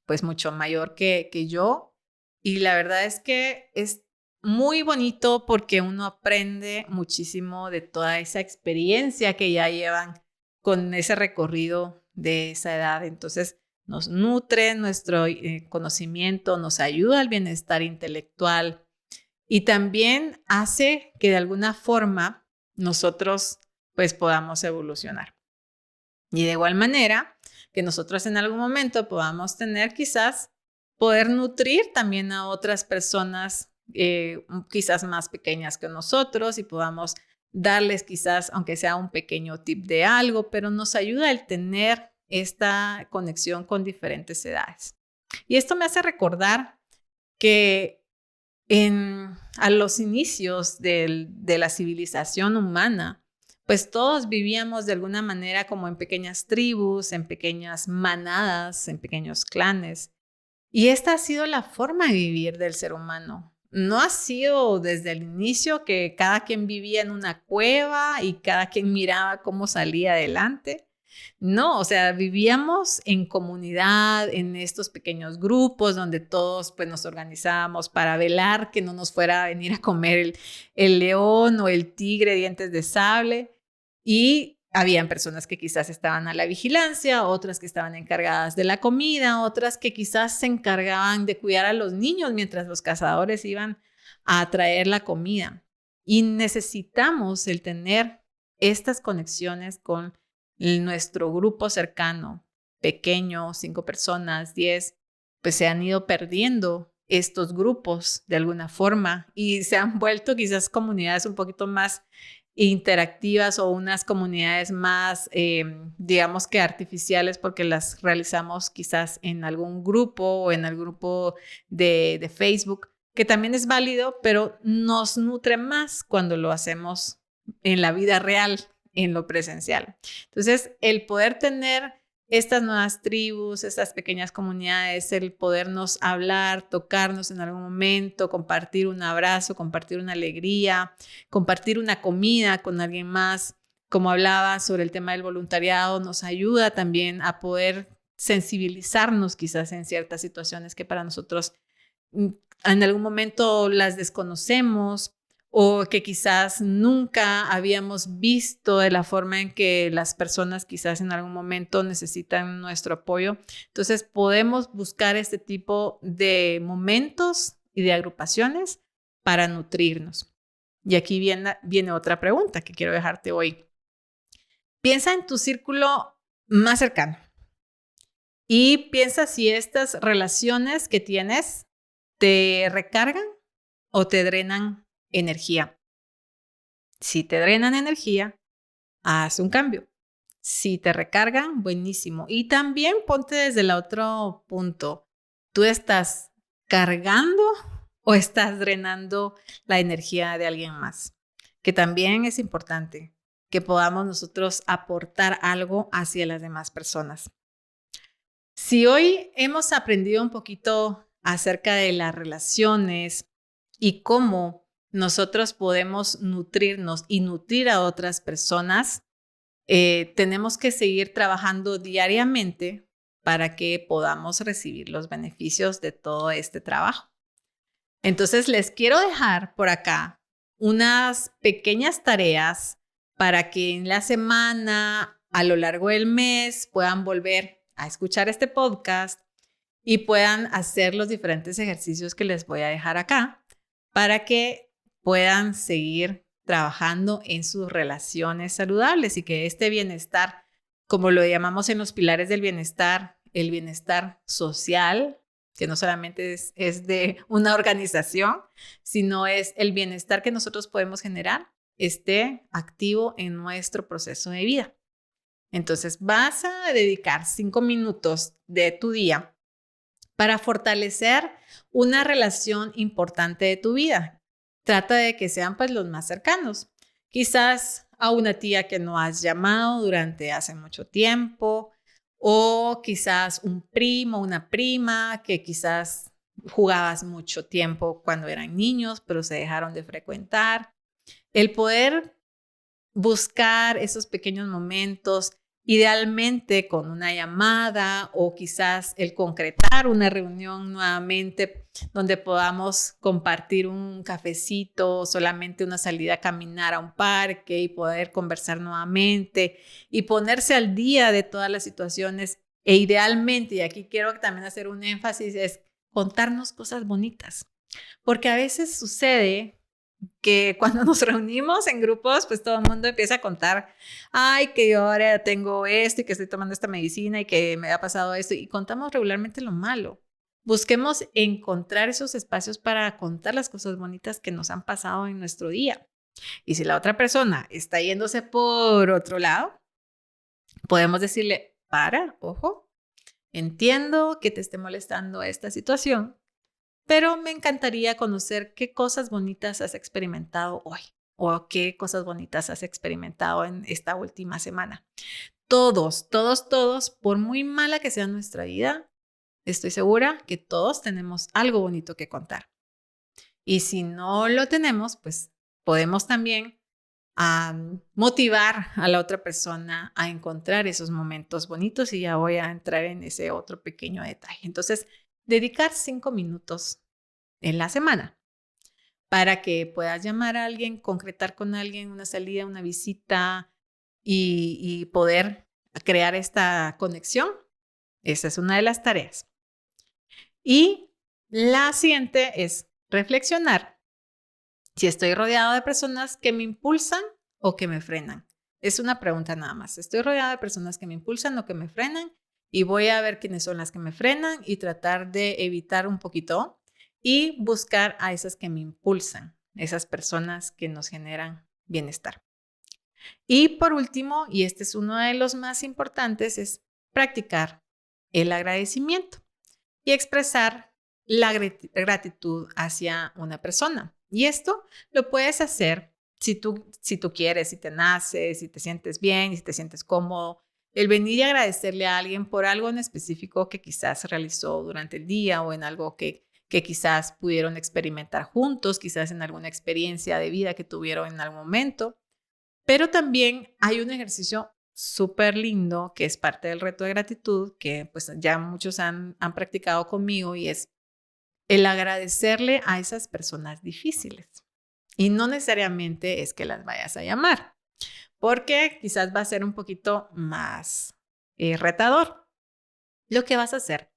pues mucho mayor que yo. Y la verdad es que es muy bonito porque uno aprende muchísimo de toda esa experiencia que ya llevan con ese recorrido de esa edad. Entonces, nos nutre nuestro conocimiento, nos ayuda al bienestar intelectual y también hace que de alguna forma nosotros pues podamos evolucionar. Y de igual manera que nosotros en algún momento podamos tener quizás poder nutrir también a otras personas quizás más pequeñas que nosotros y podamos darles quizás, aunque sea un pequeño tip de algo, pero nos ayuda el tener esta conexión con diferentes edades. Y esto me hace recordar que a los inicios de la civilización humana, pues todos vivíamos de alguna manera como en pequeñas tribus, en pequeñas manadas, en pequeños clanes. Y esta ha sido la forma de vivir del ser humano. No ha sido desde el inicio que cada quien vivía en una cueva y cada quien miraba cómo salía adelante. No, o sea, vivíamos en comunidad, en estos pequeños grupos donde todos pues nos organizábamos para velar que no nos fuera a venir a comer el león o el tigre dientes de sable. Y habían personas que quizás estaban a la vigilancia, otras que estaban encargadas de la comida, otras que quizás se encargaban de cuidar a los niños mientras los cazadores iban a traer la comida. Y necesitamos el tener estas conexiones con nuestro grupo cercano, pequeño, 5 personas, 10, pues se han ido perdiendo estos grupos de alguna forma y se han vuelto quizás comunidades un poquito más interactivas o unas comunidades más, digamos que artificiales, porque las realizamos quizás en algún grupo o en el grupo de Facebook, que también es válido, pero nos nutre más cuando lo hacemos en la vida real, en lo presencial. Entonces, el poder tener estas nuevas tribus, estas pequeñas comunidades, el podernos hablar, tocarnos en algún momento, compartir un abrazo, compartir una alegría, compartir una comida con alguien más, como hablaba sobre el tema del voluntariado, nos ayuda también a poder sensibilizarnos quizás en ciertas situaciones que para nosotros en algún momento las desconocemos o que quizás nunca habíamos visto de la forma en que las personas quizás en algún momento necesitan nuestro apoyo. Entonces podemos buscar este tipo de momentos y de agrupaciones para nutrirnos. Y aquí viene otra pregunta que quiero dejarte hoy. Piensa en tu círculo más cercano y piensa si estas relaciones que tienes te recargan o te drenan energía. Si te drenan energía, haz un cambio. Si te recargan, buenísimo. Y también ponte desde el otro punto. ¿Tú estás cargando o estás drenando la energía de alguien más? Que también es importante que podamos nosotros aportar algo hacia las demás personas. Si hoy hemos aprendido un poquito acerca de las relaciones y cómo nosotros podemos nutrirnos y nutrir a otras personas, tenemos que seguir trabajando diariamente para que podamos recibir los beneficios de todo este trabajo. Entonces, les quiero dejar por acá unas pequeñas tareas para que en la semana, a lo largo del mes, puedan volver a escuchar este podcast y puedan hacer los diferentes ejercicios que les voy a dejar acá para que puedan seguir trabajando en sus relaciones saludables y que este bienestar, como lo llamamos en los pilares del bienestar, el bienestar social, que no solamente es de una organización, sino es el bienestar que nosotros podemos generar, esté activo en nuestro proceso de vida. Entonces, vas a dedicar 5 minutos de tu día para fortalecer una relación importante de tu vida. Trata de que sean pues los más cercanos. Quizás a una tía que no has llamado durante hace mucho tiempo, o quizás un primo, una prima que quizás jugabas mucho tiempo cuando eran niños, pero se dejaron de frecuentar. El poder buscar esos pequeños momentos, idealmente con una llamada o quizás el concretar una reunión nuevamente donde podamos compartir un cafecito, solamente una salida a caminar a un parque y poder conversar nuevamente y ponerse al día de todas las situaciones. E idealmente, y aquí quiero también hacer un énfasis, es contarnos cosas bonitas, porque a veces sucede que cuando nos reunimos en grupos, pues todo el mundo empieza a contar, ay, que yo ahora tengo esto y que estoy tomando esta medicina y que me ha pasado esto, y contamos regularmente lo malo. Busquemos encontrar esos espacios para contar las cosas bonitas que nos han pasado en nuestro día. Y si la otra persona está yéndose por otro lado, podemos decirle, ojo, entiendo que te esté molestando esta situación, pero me encantaría conocer qué cosas bonitas has experimentado hoy o qué cosas bonitas has experimentado en esta última semana. Todos, por muy mala que sea nuestra vida, estoy segura que todos tenemos algo bonito que contar. Y si no lo tenemos, pues podemos también motivar a la otra persona a encontrar esos momentos bonitos y ya voy a entrar en ese otro pequeño detalle. Entonces, dedicar 5 minutos en la semana para que puedas llamar a alguien, concretar con alguien una salida, una visita y poder crear esta conexión. Esa es una de las tareas. Y la siguiente es reflexionar si estoy rodeado de personas que me impulsan o que me frenan. Es una pregunta nada más. ¿Estoy rodeado de personas que me impulsan o que me frenan? Y voy a ver quiénes son las que me frenan y tratar de evitar un poquito y buscar a esas que me impulsan, esas personas que nos generan bienestar. Y por último, y este es uno de los más importantes, es practicar el agradecimiento y expresar la gratitud hacia una persona. Y esto lo puedes hacer si tú quieres, si te nace, si te sientes bien, si te sientes cómodo. El venir y agradecerle a alguien por algo en específico que quizás realizó durante el día o en algo que quizás pudieron experimentar juntos, quizás en alguna experiencia de vida que tuvieron en algún momento. Pero también hay un ejercicio súper lindo que es parte del reto de gratitud que pues ya muchos han practicado conmigo y es el agradecerle a esas personas difíciles. Y no necesariamente es que las vayas a llamar, porque quizás va a ser un poquito más retador. Lo que vas a hacer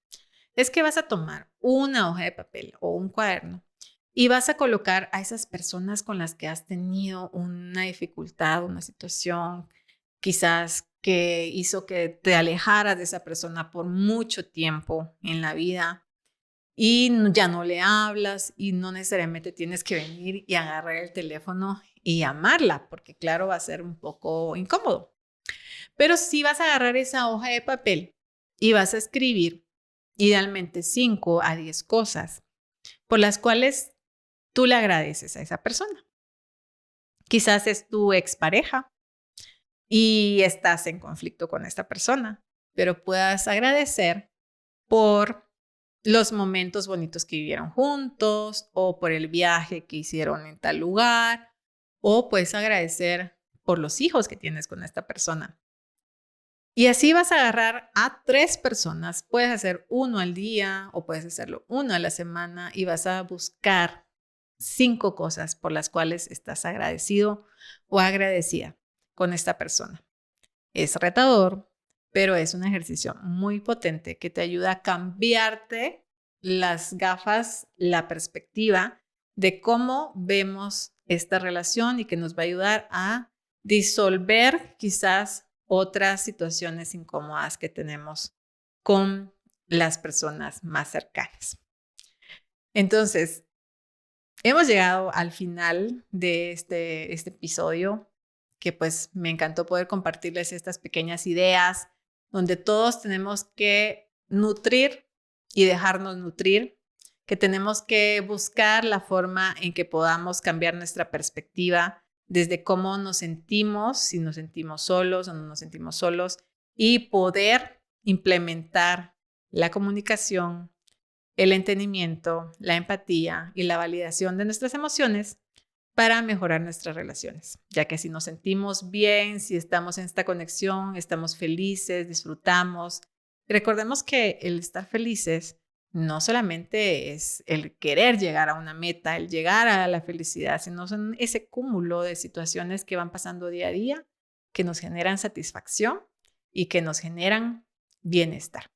es que vas a tomar una hoja de papel o un cuaderno y vas a colocar a esas personas con las que has tenido una dificultad, una situación, quizás que hizo que te alejaras de esa persona por mucho tiempo en la vida y ya no le hablas y no necesariamente tienes que venir y agarrar el teléfono y llamarla, porque claro, va a ser un poco incómodo. Pero sí vas a agarrar esa hoja de papel y vas a escribir idealmente 5 a 10 cosas por las cuales tú le agradeces a esa persona. Quizás es tu expareja y estás en conflicto con esta persona, pero puedas agradecer por los momentos bonitos que vivieron juntos o por el viaje que hicieron en tal lugar, o puedes agradecer por los hijos que tienes con esta persona. Y así vas a agarrar a 3 personas. Puedes hacer 1 al día o puedes hacerlo 1 a la semana y vas a buscar 5 cosas por las cuales estás agradecido o agradecida con esta persona. Es retador, pero es un ejercicio muy potente que te ayuda a cambiarte las gafas, la perspectiva de cómo vemos esta relación y que nos va a ayudar a disolver quizás otras situaciones incómodas que tenemos con las personas más cercanas. Entonces, hemos llegado al final de este episodio, que pues me encantó poder compartirles estas pequeñas ideas donde todos tenemos que nutrir y dejarnos nutrir, que tenemos que buscar la forma en que podamos cambiar nuestra perspectiva desde cómo nos sentimos, si nos sentimos solos o no nos sentimos solos, y poder implementar la comunicación, el entendimiento, la empatía y la validación de nuestras emociones para mejorar nuestras relaciones, ya que si nos sentimos bien, si estamos en esta conexión, estamos felices, disfrutamos. Recordemos que el estar felices no solamente es el querer llegar a una meta, el llegar a la felicidad, sino son ese cúmulo de situaciones que van pasando día a día, que nos generan satisfacción y que nos generan bienestar.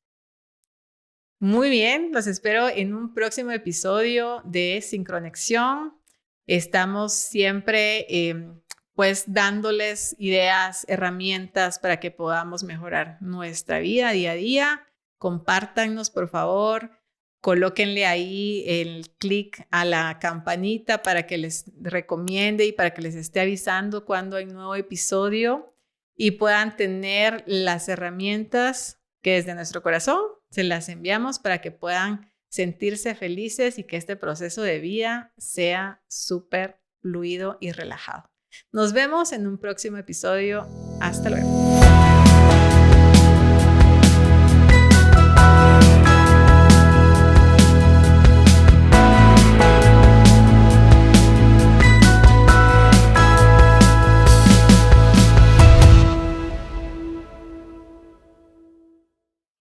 Muy bien, los espero en un próximo episodio de Sincronexión. Estamos siempre pues dándoles ideas, herramientas para que podamos mejorar nuestra vida día a día. Compártanos, por favor. Colóquenle ahí el clic a la campanita para que les recomiende y para que les esté avisando cuando hay un nuevo episodio y puedan tener las herramientas que desde nuestro corazón se las enviamos para que puedan sentirse felices y que este proceso de vida sea súper fluido y relajado. Nos vemos en un próximo episodio. Hasta luego.